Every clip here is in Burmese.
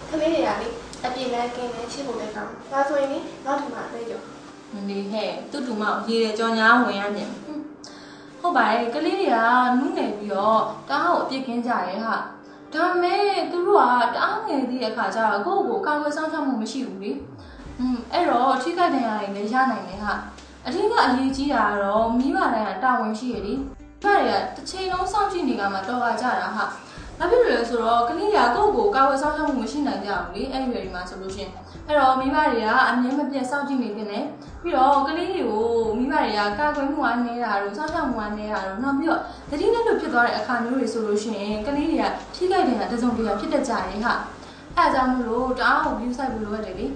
ခလေးတွေကလေအပြင်လဲကင်းလဲချစ်ဖို့လဲကောင်းဒါဆိုရင်နောက်ဒီမှာလဲကြောမနေဟဲ့တူတူမရေတယ်ကြော်ညာဝင်ရနေဟုတ်ပါတယ်ကလေးတွေကနူးနေပြီးတော့တအားကိုအပြစ်ကင်းကြရဲဟာဒါမဲ့သူတို့ကတအားငယ်သေးတဲ့အခါကျတော့ကိုယ့်ကိုကာကွယ်ဆောင်ရှောက်မှုမရှိဘူးလေအဲ့တော့ထိခိုက်ဒဏ်ရာတွေလည်းရနိုင်တယ်ဟာအထူးကအရေးကြီးတာကတော့မိဘတိုင်းကတာဝန်ရှိရလေမိဘတွေကတစ်ချိန်လုံးစောင့်ကြည့်နေကြမှာတော့ကြတာဟာဘာဖြစ်လို့လဲဆိုတော့ကလေးတွေကကိုယ့်ကိုကာကွယ်ဆောင်ရှောက်မှုမရှိနိုင်ကြဘူးလေအဲ့ဒီတွေမှာဆိုလို့ရှင်အဲ့တော့မိဘတွေကအမြဲမပြတ်စောင့်ကြည့်နေတယ်နဲ့ပြီးတော့ကလေးတွေကိုမိဘတွေကကာကွယ်မှုအားနေတာတို့စောင့်ရှောက်မှုအားနေတာတို့နောက်ပြီးတော့တတိယနဲ့လို့ဖြစ်သွားတဲ့အခါမျိုးတွေဆိုလို့ရှင်ကလေးတွေကထိခိုက်တယ်ကတစုံတရာဖြစ်တတ်ကြတယ်ဟာအဲ့အကြောင်းမလို့တအားကို view site လို့ရတယ်လေ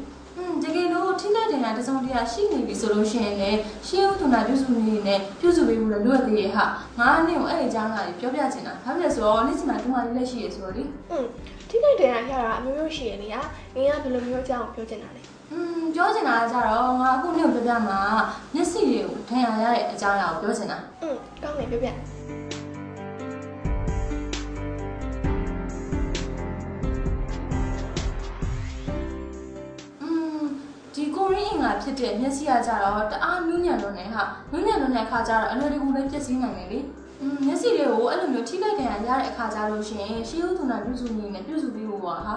တကယ်လို့ထိခိုက်တယ်ကတစုံတရာရှိနေပြီဆိုလို့ရှင်လေရှင်းဦးသူနာပြုစုနေနဲ့ပြုစုပေးဖို့လည်းလွတ်သေးရဲ့ဟာငါနဲ့ကိုအဲ့ဒီအကြောင်းကပြောပြချင်တာဘာဖြစ်လဲဆိုတော့နေ့စီမှာတူမလေးလက်ရှိရဆိုတော့လေထိခိုက်တယ်ရတာအမျိုးမျိုးရှိရလေဟာငင်းကဘယ်လိုမျိုးအကြောင်းပြောချင်တာလဲပြောချင်တာကြတော့ငါအခုနေ့ပြောပြမှာမျက်စိတွေကိုထင်ရရတဲ့အကြောင်းအရာကိုပြောချင်တာကောင်းတယ်ပြောပြဒီကိုရင်းအင်္ဂါဖြစ်တဲ့မျက်စိကကြတော့တအားနူးညံ့လို့နေဟာနူးညံ့လို့တဲ့အခါကျတော့အလွယ်တကူလည်းပြည့်စည်နိုင်တယ်လေမျက်စိတွေကိုအဲ့လိုမျိုးထိခိုက်ဒဏ်ရာရတဲ့အခါကျလို့ရှိရင်ရှေးဦးသူနာပြုစုနေနဲ့ပြုစုပေးဖို့ပါဟာ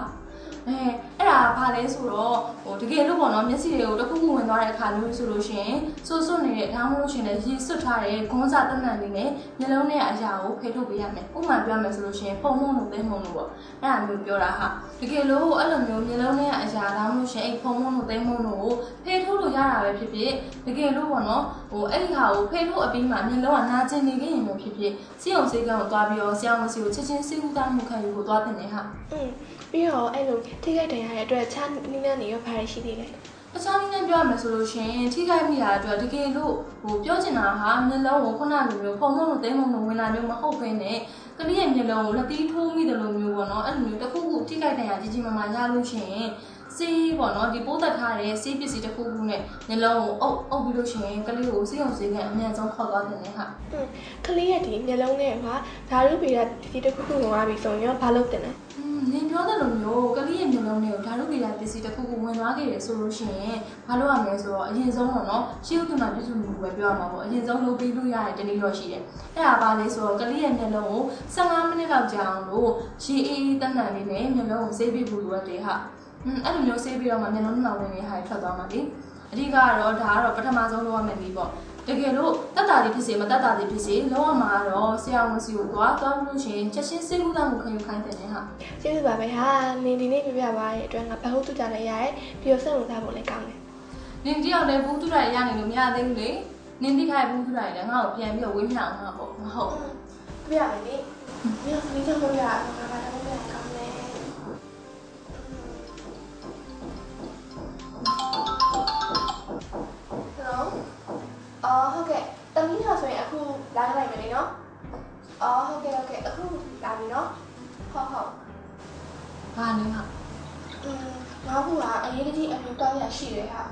အဲ့ဒါဘာလဲဆိုတော့တကယ်လို့ပေါ့နော်မျက်စိတွေကိုတစ်ခုခုဝင်သွားတဲ့အခါမျိုးဆိုလို့ရှိရင်စိုးစွနေတဲ့ဒါမှမဟုတ်ရှင်လည်းရေစွတ်ထားတဲ့ဂွန်းစာတက်နံလေးနဲ့မျက်လုံးနဲ့အရာကိုဖေထုတ်ပေးရမယ်ဥပမာပြောမယ်ဆိုလို့ရှိရင်ပုံမုံလို့သိမုံလို့ပေါ့အဲ့ဒါမျိုးပြောတာဟာတကယ်လို့အဲ့လိုမျိုးမျက်လုံးနဲ့အရာဒါမှမဟုတ်ရှင်အဲ့ပုံမုံလို့သိမုံလို့ကိုဖေထုတ်လို့ရတာပဲဖြစ်ဖြစ်တကယ်လို့ပေါ့နော်အဲ့ဒီဟာကိုဖေထုတ်အပြီးမှာမျက်လုံးကနာကျင်နေခဲ့ရင်မျိုးဖြစ်ဖြစ်စီအောင်စေးကံကိုသွားပြီးတော့ဆရာဝန်စီကိုချက်ချင်းစေးကူသားမှုခံယူဖို့သွားတင်နေဟာပြီးတော့အဲ့လိုထိခိုက်ဒဏ်ရာရဲ့အတွက်ချားနည်းနည်းနေရောဘာတွေရှိသေးလဲအခြားနည်းနဲ့ပြောရမယ်ဆိုလို့ရှိရင်ထိခိုက်မိတာအတွက်တကယ်လို့ပြောချင်တာဟာမျက်လုံးကိုခုနလိုမျိုးဖုံဖုံလို့သိမုံလို့ဝင်လာမျိုးမဟုတ်ဘဲနဲ့ကလေးရဲ့မျက်လုံးကိုလက်သီးထိုးမိတယ်လို့မျိုးပေါ့နော်အဲ့လိုမျိုးတစ်ခုခုထိခိုက်ဒဏ်ရာကြီးကြီးမားမားရလို့ရှိရင်စေးပေါ့နော်ဒီပိုးသက်ထားတဲ့စေးပစ္စည်းတစ်ခုခုနဲ့မျက်လုံးကိုအုပ်ပြီးလို့ရှိရင်ကလေးကိုစေးအောင်စေးကန်အများဆုံးခေါ်သွားတယ်ဟာကလေးရဲ့ဒီမျက်လုံးနဲ့ဟာဓာတုဗေဒဒီတစ်ခုခုဝင်သွားပြီဆိုရင်ရောဘာလုပ်တင်လဲနင်ပြောတဲ့လိုမျိုးကလေးရဲ့မျက်လုံးတွေကိုဓာတုဗေဒပစ္စည်းတစ်ခုခုဝင်သွားခဲ့တယ်ဆိုလို့ရှိရင်ဘာလုပ်ရမလဲဆိုတော့အရင်ဆုံးတော့နော်ရှေးဥဒ္ဒနာပြုစုမှုပဲပြောရမှာပေါ့အရင်ဆုံးလုပ်ပြီးလို့ရတဲ့တနည်းတော့ရှိတယ်အဲ့ဒါပါလေဆိုတော့ကလေးရဲ့မျက်လုံးကို15မိနစ်လောက်ကြာအောင်လို့ရှေးအေးတက်နံလေးနဲ့မျက်လုံးကိုဆေးပြီးဖို့လိုရတယ်ဟာအဲ့လိုမျိုးဆေးပြီးတော့မှမျက်လုံးနှောင်ဝင်နေဟာထွက်သွားမှာလေအဓိကတော့ဒါကတော့ပထမဆုံးလုပ်ရမယ့်နည်းပေါ့တကယ်လို့တက်တာတွေဖြစ်စေမတက်တာတွေဖြစ်စေလောရမှာတော့ဆရာဝန်စီကိုသွားလို့ရှိရင်ချက်ချင်းစေကူးတာကိုခံယူခိုင်းတယ်ဟာကျေးဇူးပါပဲဟာနင်ဒီနေ့ပြပြပါရဲ့အတွက်ငါဘဟုတ်တူကြလည်းရတယ်ပြီးတော့စိတ်ဝင်စားဖို့လည်းကောင်းတယ်နင်တယောက်လည်းဘူးတူတာရနေလို့မရသေးဘူးလေနင်တိခိုင်ဘူးတူတာလည်းငါ့ကိုပြန်ပြီးတော့ဝေးမြောက်မှာပေါ့မဟုတ်ပြရမယ်လေပြီးတော့စိတ်ချလို့ရအောင်ငါကတော့မရကောင်းတယ်ဟုတ်ကဲ့တမီးဟာဆိုရင်အခုလာလိုက်မယ်လေနော်ဟုတ်ကဲ့အခုလာပြီနော်ဟုတ်ဘာလဲဟာငါ့ဘူကအရေးကြီးအမျိုးတောင်းရရှိတယ်ဟာ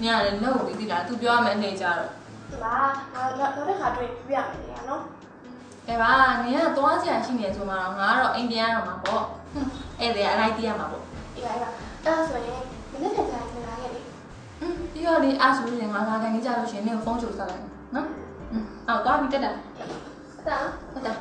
ညလည်းနှုတ်ပြီးသိတာ तू ပြောရမယ်အနေကြတော့ငါနောက်တစ်ခါတွေ့ပြရမယ်လေနော်ကဲပါနင်ကသွားစရာရှိနေဆိုမှတော့ငါကတော့အိမ်ပြန်ရတော့မှာပေါ့အဲ့ဒါအလိုက်တီးရမှာပေါ့အေးပါအဲ့ဒါဆိုရင်မနေ့ကကြာနေလာခဲ့လေပြီးတော့လေအားဆိုရင်ငါလာတိုင်းကြလို့ရှိရင်နင်ဖုန်းချိုဆက်လိုက်နော်အော်သွားပြီတက်တာဟုတ်တာ